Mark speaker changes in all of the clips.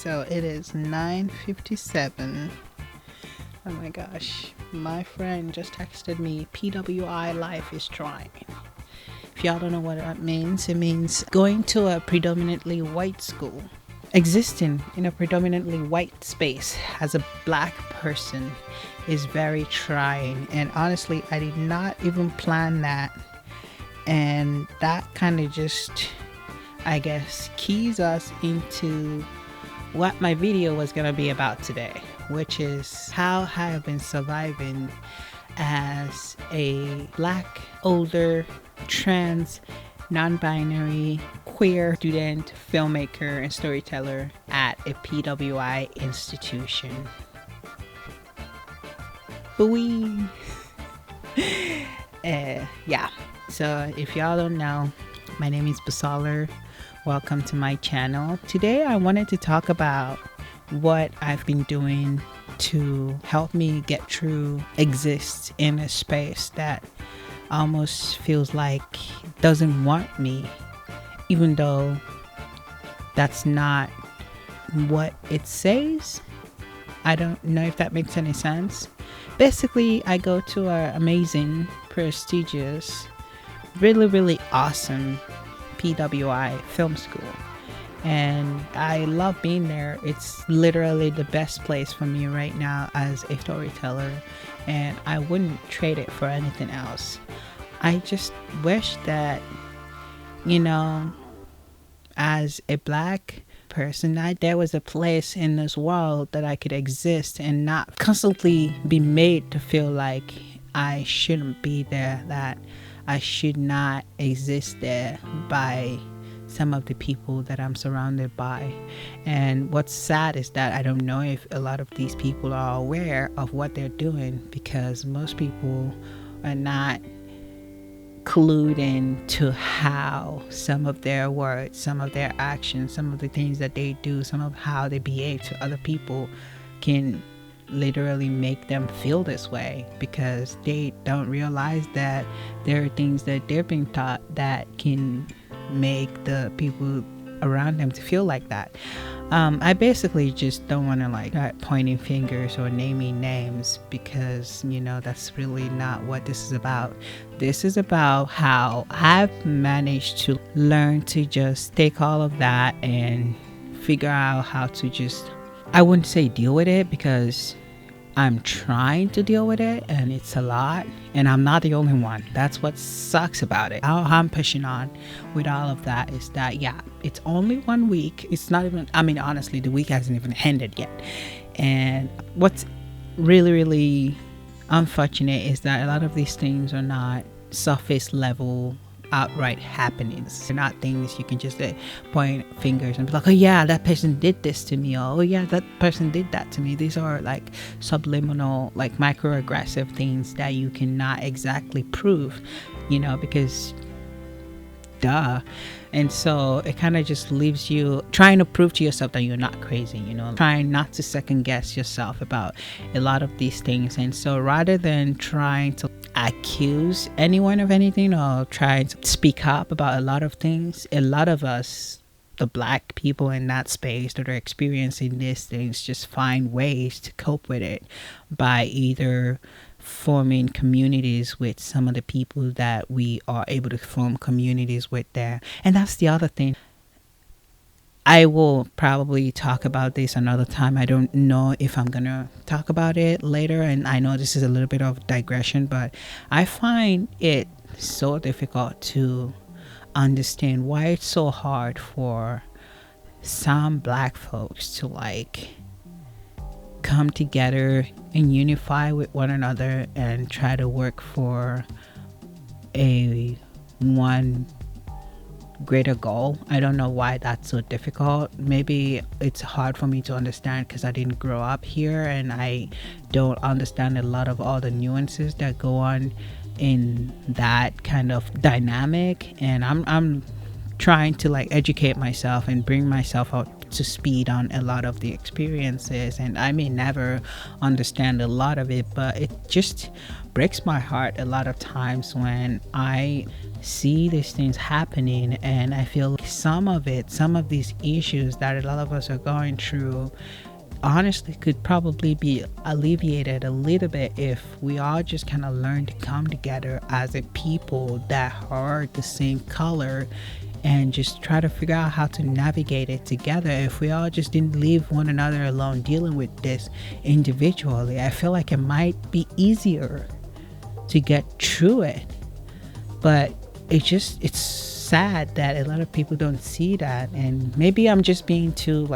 Speaker 1: So it is 9:57. Oh my gosh. My friend just texted me, PWI life is trying. If y'all don't know what that means, it means going to a predominantly white school. Existing in a predominantly white space as a black person is very trying. And honestly, I did not even plan that. And that kind of just, I guess, keys us into what my video was going to be about today, which is how I have been surviving as a black, older, trans, non-binary, queer student, filmmaker, and storyteller at a PWI institution. Hooey! Yeah. So if y'all don't know, my name is Basaler. Welcome to my channel. Today I wanted to talk about what I've been doing to help me get through, exist in a space that almost feels like doesn't want me, even though that's not what it says. I don't know if that makes any sense. Basically, I go to an amazing, prestigious, really awesome PWI Filmschool, and I love being there. It's literally the best place for me right now as a storyteller, and I wouldn't trade it for anything else. I just wish that, as a black person, that there was a place in this world that I could exist and not constantly be made to feel like I shouldn't be there, that I should not exist there by some of the people that I'm surrounded by. And what's sad is that I don't know if a lot of these people are aware of what they're doing, because most people are not clued into how some of their words, some of their actions, some of the things that they do, some of how they behave to other people can literally make them feel this way, because they don't realize that there are things that they're being taught that can make the people around them to feel like that. I basically just don't want to start pointing fingers or naming names, because that's really not what this is about. This is about how I've managed to learn to just take all of that and figure out how to just, I wouldn't say deal with it, because I'm trying to deal with it and it's a lot, and I'm not the only one. That's what sucks about it. How I'm pushing on with all of that is that, yeah, it's only 1 week. It's not even, honestly, the week hasn't even ended yet. And what's really unfortunate is that a lot of these things are not surface level outright happenings. They're not things you can just point fingers and be like, oh yeah, that person did this to me, or oh yeah, that person did that to me. These are subliminal, microaggressive things that you cannot exactly prove, because duh. And so it kind of just leaves you trying to prove to yourself that you're not crazy, trying not to second guess yourself about a lot of these things. And so rather than trying to accuse anyone of anything or try to speak up about a lot of things, a lot of us, the black people in that space that are experiencing these things, just find ways to cope with it by either forming communities with some of the people that we are able to form communities with there. And that's the other thing. I will probably talk about this another time. I don't know if I'm gonna talk about it later, and I know this is a little bit of digression, but I find it so difficult to understand why it's so hard for some black folks to come together and unify with one another and try to work for a one greater goal. I don't know why that's so difficult. Maybe it's hard for me to understand because I didn't grow up here and I don't understand a lot of all the nuances that go on in that kind of dynamic, and I'm trying to educate myself and bring myself up to speed on a lot of the experiences, and I may never understand a lot of it, but it just breaks my heart a lot of times when I see these things happening, and I feel like some of these issues that a lot of us are going through honestly could probably be alleviated a little bit if we all just kind of learn to come together as a people that are the same color and just try to figure out how to navigate it together. If we all just didn't leave one another alone dealing with this individually, I feel like it might be easier to get through it. But it's sad that a lot of people don't see that, and maybe I'm just being too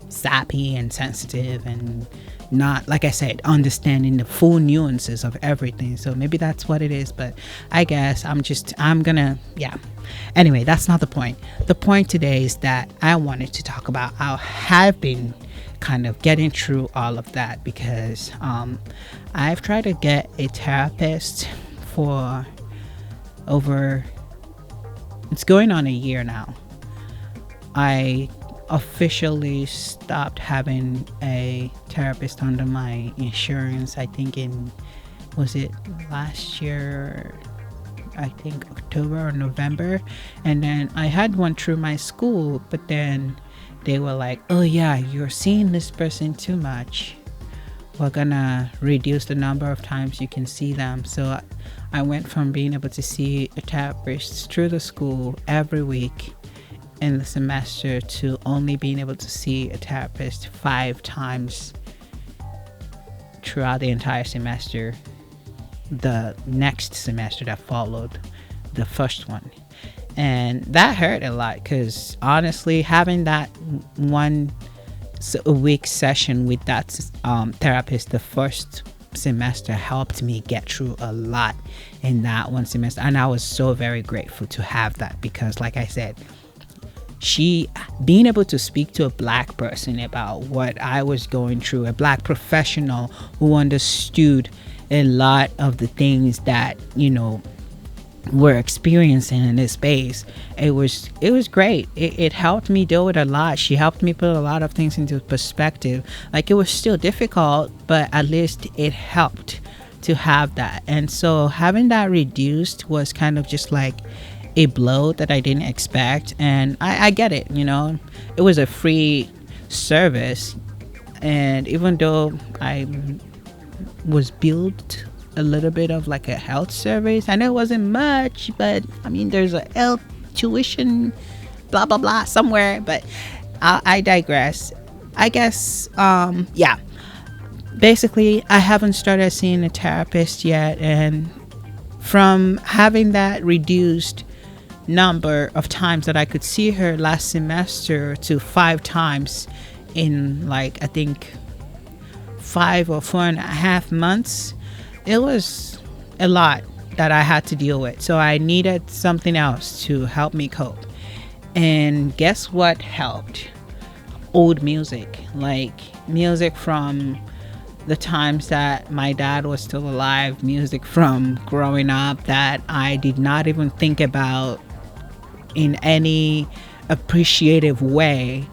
Speaker 1: sappy and sensitive and not, like I said, understanding the full nuances of everything. So maybe that's what it is, but I guess anyway, that's not the point. The point today is that I wanted to talk about how I've been kind of getting through all of that, because I've tried to get a therapist for it's going on a year now. I officially stopped having a therapist under my insurance, I think was it last year, I think October or November. And then I had one through my school, but then they were like, oh yeah, you're seeing this person too much, we're gonna reduce the number of times you can see them. So I went from being able to see a therapist through the school every week in the semester to only being able to see a therapist 5 times throughout the entire semester, the next semester that followed the first one. And that hurt a lot, because honestly, having that a week session with that therapist the first semester helped me get through a lot in that one semester, and I was so very grateful to have that, because like I said, being able to speak to a black person about what I was going through, a black professional who understood a lot of the things that we're experiencing in this space, it was great. It helped me deal with a lot. She helped me put a lot of things into perspective. Like, it was still difficult, but at least it helped to have that. And so having that reduced was kind of just like a blow that I didn't expect. And I get it, it was a free service, and even though I was billed a little bit of like a health service, I know it wasn't much, but I mean, there's a health tuition blah blah blah somewhere, but I digress. I guess basically I haven't started seeing a therapist yet, and from having that reduced number of times that I could see her last semester to 5 times in I think 5 or 4.5 months, it was a lot that I had to deal with. So I needed something else to help me cope. And guess what helped? Old music, like music from the times that my dad was still alive, music from growing up that I did not even think about in any appreciative way.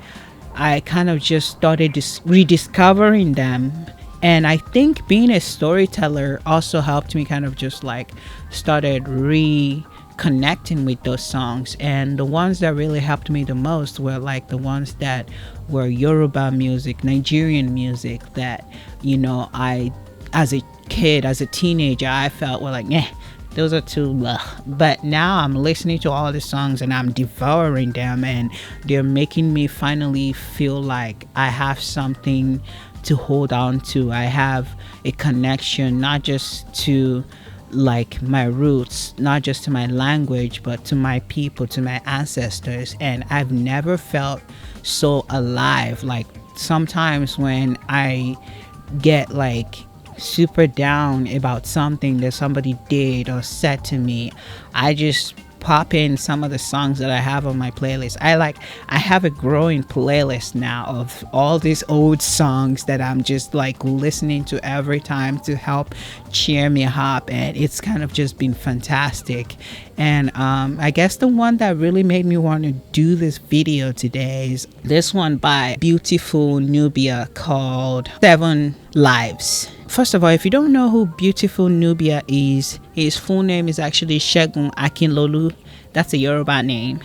Speaker 1: I kind of just started rediscovering them. And I think being a storyteller also helped me kind of just started reconnecting with those songs. And the ones that really helped me the most were the ones that were Yoruba music, Nigerian music that, I, as a kid, as a teenager, I felt were those are too blah. But now I'm listening to all the songs and I'm devouring them, and they're making me finally feel like I have something to hold on to. I have a connection, not just to my roots, not just to my language, but to my people, to my ancestors. And I've never felt so alive. Sometimes when I get super down about something that somebody did or said to me, I just pop in some of the songs that I have on my playlist. I have a growing playlist now of all these old songs that I'm just like listening to every time to help cheer me up, and it's kind of just been fantastic. And I guess the one that really made me want to do this video today is this one by Beautiful Nubia called 7 Lives. First of all, if you don't know who Beautiful Nubia is, his full name is actually Segun Akinlolu. That's a Yoruba name.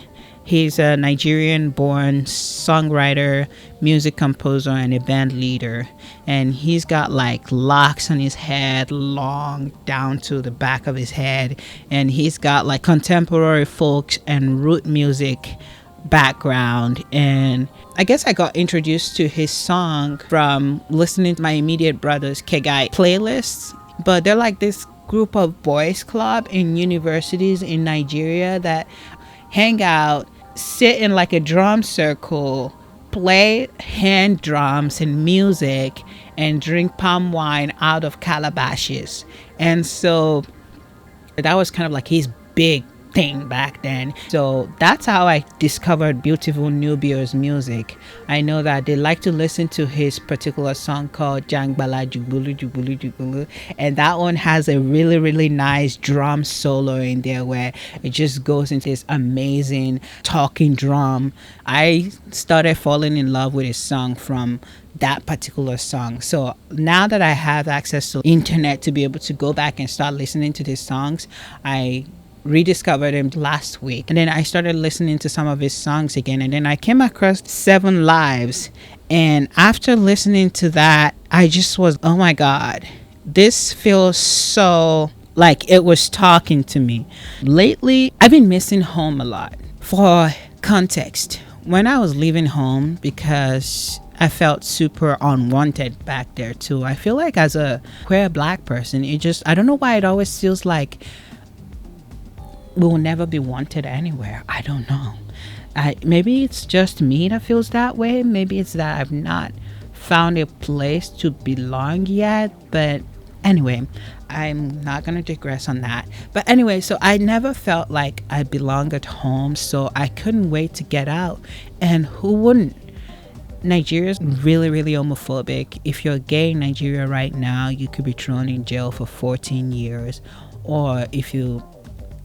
Speaker 1: He's a Nigerian-born songwriter, music composer, and a band leader. And he's got like locks on his head, long down to the back of his head. And he's got like contemporary folk and root music background. And I guess I got introduced to his song from listening to my immediate brother's Kegai playlists. But they're like this group of boys club in universities in Nigeria that hang out, sit in like a drum circle, play hand drums and music, and drink palm wine out of calabashes. And so that was kind of like his big thing back then. So that's how I discovered Beautiful Nubia's music. I know that they like to listen to his particular song called Jangbala Jubulu Jubulu Jubulu, and that one has a really nice drum solo in there where it just goes into this amazing talking drum. I started falling in love with his song from that particular song. So now that I have access to internet to be able to go back and start listening to these songs, I rediscovered him last week, and then I started listening to some of his songs again, and then I came across 7 Lives, and after listening to that, I just was, oh my god, this feels so like it was talking to me. Lately I've been missing home a lot. For context, when I was leaving home, because I felt super unwanted back there too, I feel like as a queer black person, I don't know why it always feels like we will never be wanted anywhere. I don't know. Maybe it's just me that feels that way. Maybe it's that I've not found a place to belong yet. But anyway, I'm not going to digress on that. But anyway, so I never felt like I belonged at home. So I couldn't wait to get out. And who wouldn't? Nigeria is really homophobic. If you're gay in Nigeria right now, you could be thrown in jail for 14 years. Or if you,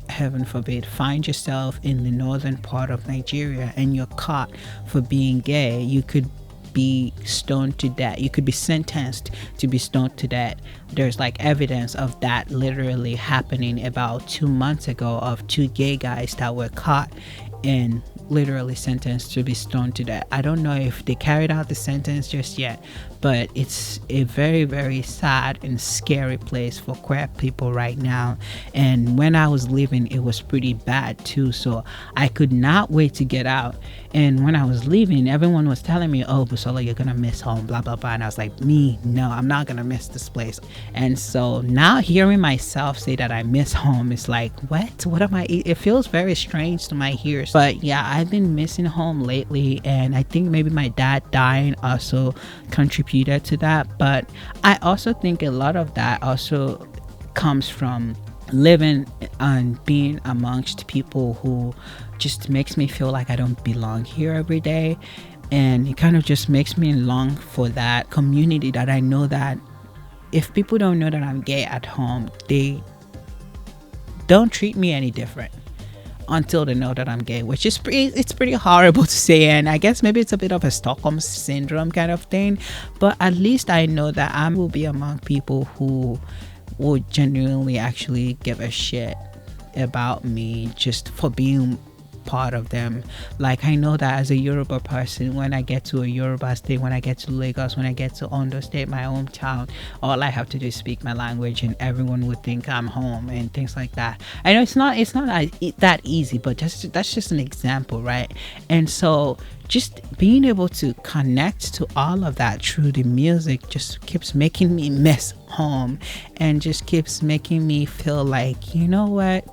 Speaker 1: heaven forbid, find yourself in the northern part of Nigeria and you're caught for being gay, you could be stoned to death. You could be sentenced to be stoned to death. There's like evidence of that literally happening about 2 months ago of 2 gay guys that were caught and literally sentenced to be stoned to death. I don't know if they carried out the sentence just yet, but it's a very sad and scary place for queer people right now. And when I was leaving, it was pretty bad too, so I could not wait to get out. And when I was leaving, everyone was telling me, oh, Busola, you're gonna miss home, blah blah blah, and I was like, no, I'm not gonna miss this place. And so now hearing myself say that I miss home is like, what am I, it feels very strange to my ears. But yeah, I've been missing home lately, and I think maybe my dad dying also contributed to that. But I also think a lot of that also comes from living and being amongst people who just makes me feel like I don't belong here every day. And it kind of just makes me long for that community that I know that if people don't know that I'm gay at home, they don't treat me any different until they know that I'm gay, which is pretty horrible to say. And I guess maybe it's a bit of a Stockholm syndrome kind of thing, but at least I know that I will be among people who will genuinely actually give a shit about me just for being part of them. Like, I know that as a Yoruba person, when I get to a Yoruba state, when I get to Lagos, when I get to Ondo State, my hometown, all I have to do is speak my language and everyone would think I'm home and things like that. I know it's not that easy, but that's just an example, right? And so just being able to connect to all of that through the music just keeps making me miss home and just keeps making me feel like, you know what,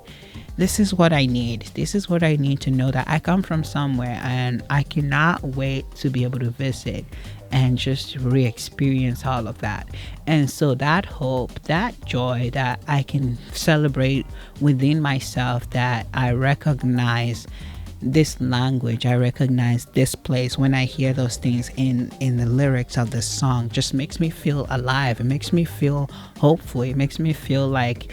Speaker 1: this is what I need. This is what I need to know that I come from somewhere and I cannot wait to be able to visit and just re-experience all of that. And so that hope, that joy that I can celebrate within myself, that I recognize this language, I recognize this place when I hear those things in the lyrics of the song, just makes me feel alive. It makes me feel hopeful. It makes me feel like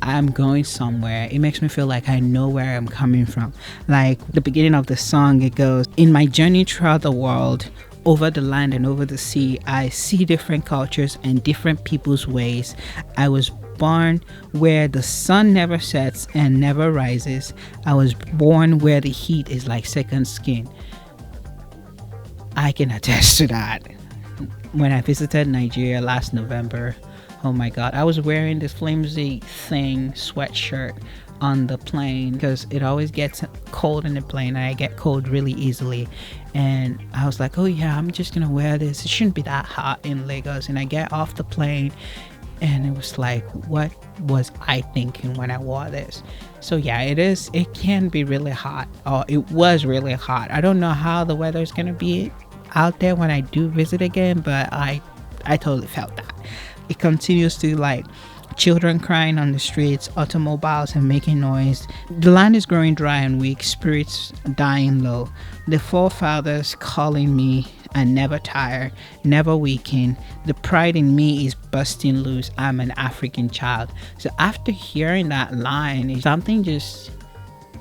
Speaker 1: I'm going somewhere. It makes me feel like I know where I'm coming from. Like the beginning of the song, it goes, in my journey throughout the world, over the land and over the sea, I see different cultures and different people's ways. I was born where the sun never sets and never rises. I was born where the heat is like second skin. I can attest to that. When I visited Nigeria last November, oh my God, I was wearing this flimsy thing sweatshirt on the plane because it always gets cold in the plane and I get cold really easily. And I was like, oh yeah, I'm just gonna wear this. It shouldn't be that hot in Lagos. And I get off the plane and it was like, what was I thinking when I wore this? So yeah, it can be really hot, or it was really hot. I don't know how the weather is gonna be out there when I do visit again, but I totally felt that. It continues to, like, children crying on the streets, automobiles and making noise. The land is growing dry and weak, spirits dying low. The forefathers calling me and never tire, never weaken. The pride in me is busting loose. I'm an African child. So after hearing that line, something just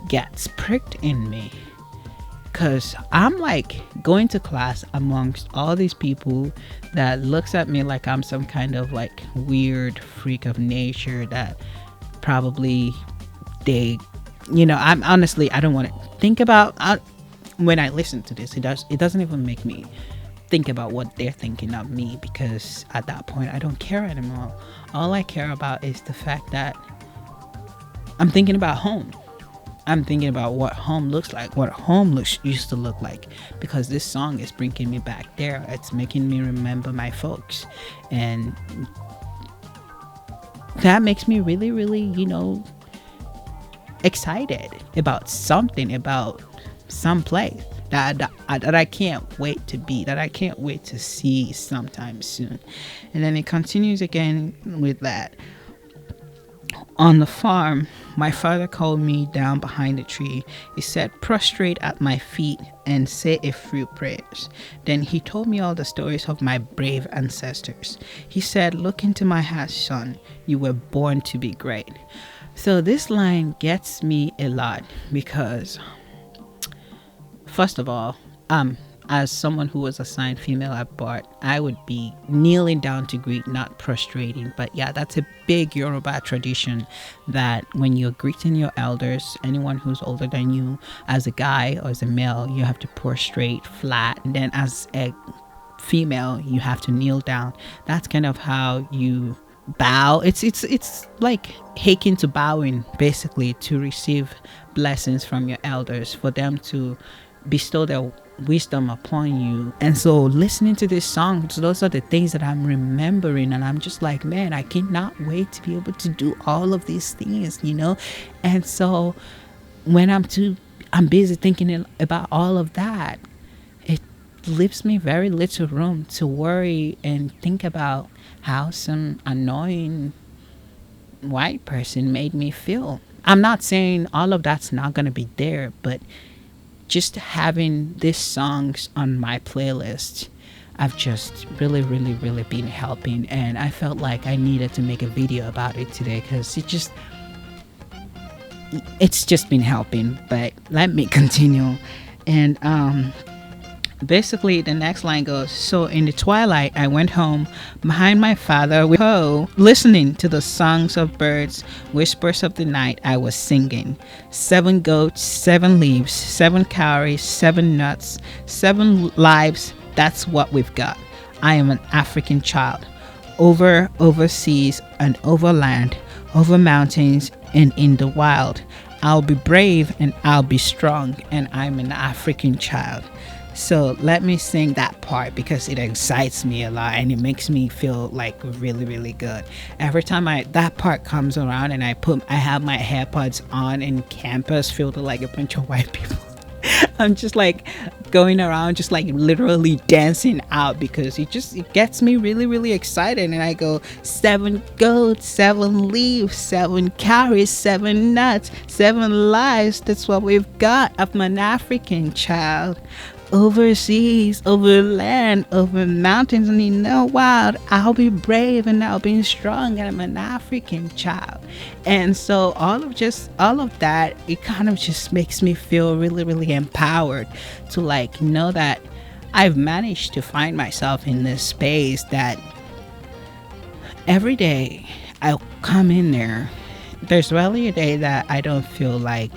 Speaker 1: gets pricked in me. Because I'm like going to class amongst all these people that looks at me like I'm some kind of like weird freak of nature that probably I'm honestly, I don't want to think about when I listen to this. It doesn't even make me think about what they're thinking of me, because at that point I don't care anymore. All I care about is the fact that I'm thinking about home. I'm thinking about what home looks like, what home used to look like, because this song is bringing me back there. It's making me remember my folks, and that makes me really, really, excited about something, about some place that I can't wait to be, that I can't wait to see sometime soon. And then it continues again with that. On the farm, my father called me down behind the tree. He said, prostrate at my feet and say a few prayers. Then he told me all the stories of my brave ancestors. He said, look into my heart, son. You were born to be great. So this line gets me a lot because, first of all, as someone who was assigned female at birth, I would be kneeling down to greet, not prostrating. But yeah, that's a big Yoruba tradition that when you're greeting your elders, anyone who's older than you, as a guy or as a male, you have to prostrate flat. And then as a female, you have to kneel down. That's kind of how you bow. It's like akin to bowing, basically, to receive blessings from your elders, for them to bestow their wisdom upon you. And so listening to this song, those are the things that I'm remembering, and I'm just like, man, I cannot wait to be able to do all of these things, and so when I'm busy thinking about all of that, it leaves me very little room to worry and think about how some annoying white person made me feel. I'm not saying all of that's not going to be there, but just having these songs on my playlist, I've just really, really, really been helping. And I felt like I needed to make a video about it today because it's just been helping. But let me continue. And basically the next line goes, so in the twilight I went home behind my father with listening to the songs of birds, whispers of the night. I was singing 7 goats, 7 leaves, 7 calories, 7 nuts, 7 lives. That's what we've got. I am an African child, overseas and over land, over mountains and in the wild. I'll be brave and I'll be strong, and I'm an African child. So let me sing that part because it excites me a lot and it makes me feel like really, really good. Every time that part comes around and I have my AirPods on in campus filled with like a bunch of white people. I'm just like going around just like literally dancing out because it gets me really, really excited. And I go, 7 goats, 7 leaves, 7 carrots, 7 nuts, 7 lives. That's what we've got. I'm an African child. Overseas, over land, over mountains and in the wild, I'll be brave and I'll be strong, and I'm an African child. And so all of that, it kind of just makes me feel really, really empowered to like know that I've managed to find myself in this space that every day I'll come in there. There's rarely a day that I don't feel like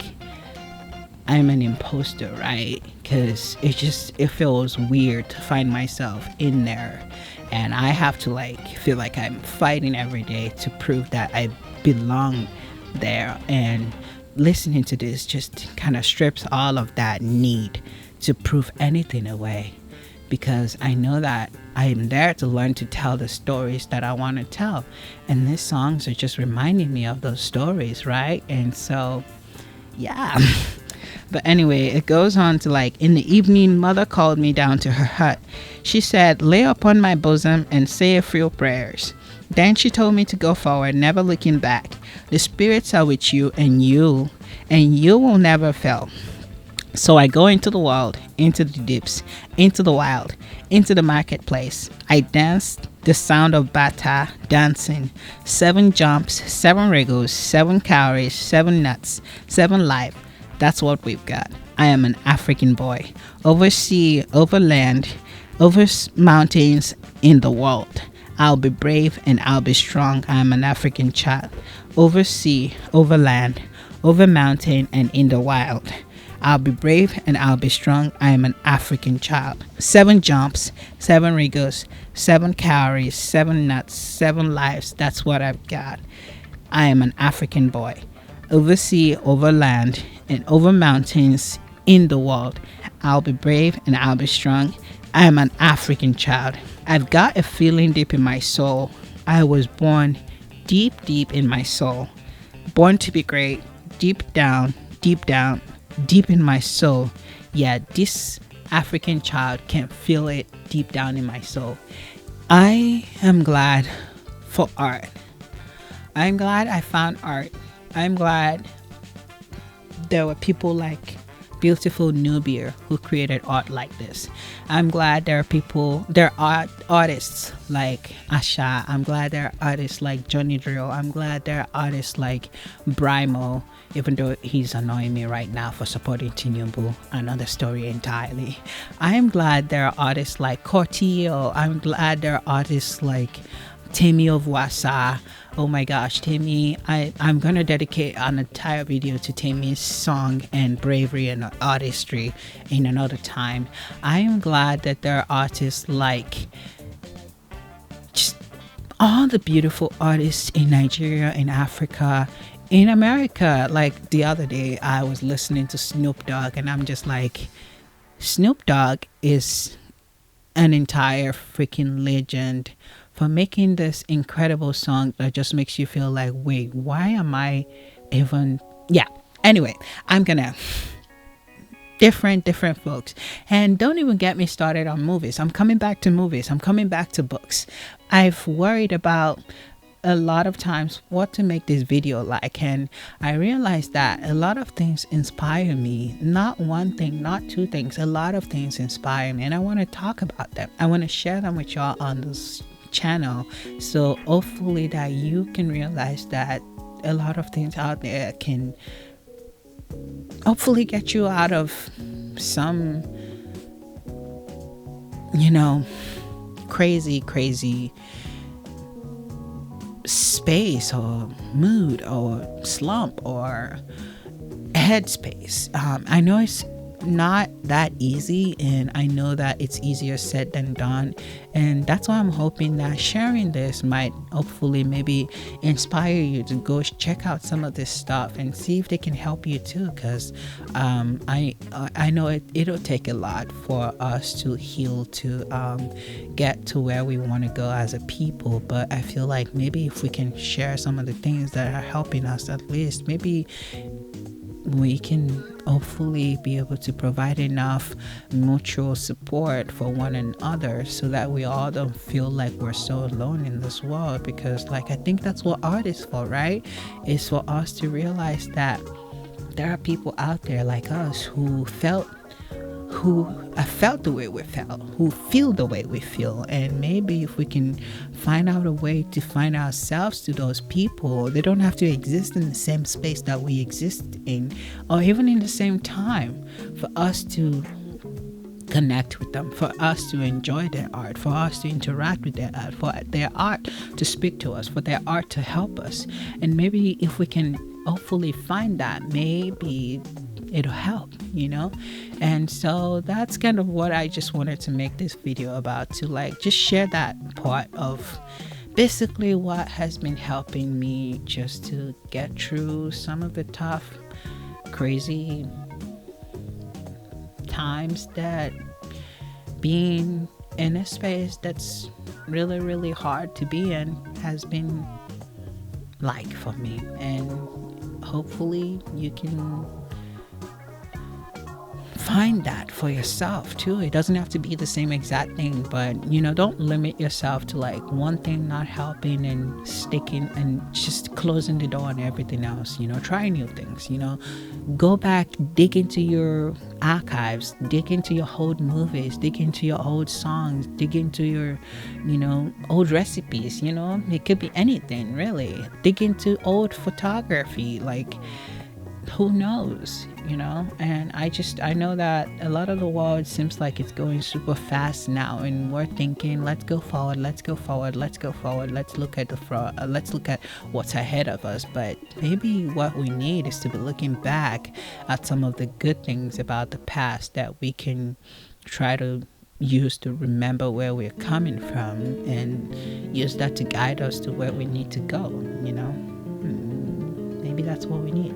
Speaker 1: I'm an imposter, right? Because it feels weird to find myself in there, and I have to like feel like I'm fighting every day to prove that I belong there. And listening to this just kind of strips all of that need to prove anything away, because I know that I'm there to learn to tell the stories that I want to tell, and these songs are just reminding me of those stories, right? And so yeah. But anyway, it goes on to like, in the evening, mother called me down to her hut. She said, lay upon my bosom and say a few prayers. Then she told me to go forward, never looking back. The spirits are with you, and you will never fail. So I go into the world, into the deeps, into the wild, into the marketplace. I danced the sound of bata dancing. 7 jumps, 7 wriggles, 7 calories, 7 nuts, 7 life. That's what we've got. I am an African boy. Over sea, over land, over mountains in the world. I'll be brave and I'll be strong. I am an African child. Over sea, over land, over mountain and in the wild. I'll be brave and I'll be strong. I am an African child. 7 jumps, 7 wriggles, 7 calories, 7 nuts, 7 lives. That's what I've got. I am an African boy. Over sea, over land, and over mountains in the world. I'll be brave and I'll be strong. I am an African child. I've got a feeling deep in my soul. I was born deep, deep in my soul. Born to be great. Deep down, deep in my soul. Yeah, this African child can feel it deep down in my soul. I am glad for art. I'm glad I found art. I'm glad there were people like beautiful Nubia who created art like this. I'm glad there are artists like Asha. I'm glad there are artists like Johnny Drill. I'm glad there are artists like Brimo, even though he's annoying me right now for supporting Tinubu. Another story entirely. I am glad there are artists like Cortio. I'm glad there are artists like Temi of Wasa. Oh my gosh, Temi, I'm gonna dedicate an entire video to Temi's song and bravery and artistry in another time. I am glad that there are artists like just all the beautiful artists in Nigeria, in Africa, in America. Like the other day I was listening to Snoop Dogg and I'm just like, Snoop Dogg is an entire freaking legend for making this incredible song that just makes you feel like, wait, why am I even... Yeah, anyway, I'm gonna... different folks. And don't even get me started on movies. I'm coming back to movies. I'm coming back to books. I've worried about a lot of times what to make this video like, and I realized that a lot of things inspire me. Not one thing, not two things, a lot of things inspire me, and I want to talk about them. I want to share them with y'all on this channel, so hopefully that you can realize that a lot of things out there can hopefully get you out of some, crazy space or mood or slump or headspace. I know not that easy, and I know that it's easier said than done. And that's why I'm hoping that sharing this might hopefully maybe inspire you to go check out some of this stuff and see if they can help you too, because I know it'll take a lot for us to heal, to get to where we want to go as a people. But I feel like maybe if we can share some of the things that are helping us, at least maybe we can hopefully be able to provide enough mutual support for one another, so that we all don't feel like we're so alone in this world. Because like, I think that's what art is for, right? It's for us to realize that there are people out there like us who have felt the way we felt, who feel the way we feel. And maybe if we can find out a way to find ourselves to those people, they don't have to exist in the same space that we exist in, or even in the same time, for us to connect with them, for us to enjoy their art, for us to interact with their art, for their art to speak to us, for their art to help us. And maybe if we can hopefully find that, maybe it'll help, and so that's kind of what I just wanted to make this video about, to like just share that part of basically what has been helping me just to get through some of the tough, crazy times that being in a space that's really, really hard to be in has been like for me. And hopefully you can find that for yourself too. It doesn't have to be the same exact thing, but don't limit yourself to like one thing not helping and sticking and just closing the door on everything else. Try new things. Go back, dig into your archives, dig into your old movies, dig into your old songs, dig into your old recipes. It could be anything really. Dig into old photography, like who knows, and I know that a lot of the world seems like it's going super fast now, and we're thinking, let's go forward, let's look at let's look at what's ahead of us. But maybe what we need is to be looking back at some of the good things about the past that we can try to use to remember where we're coming from, and use that to guide us to where we need to go. Maybe that's what we need.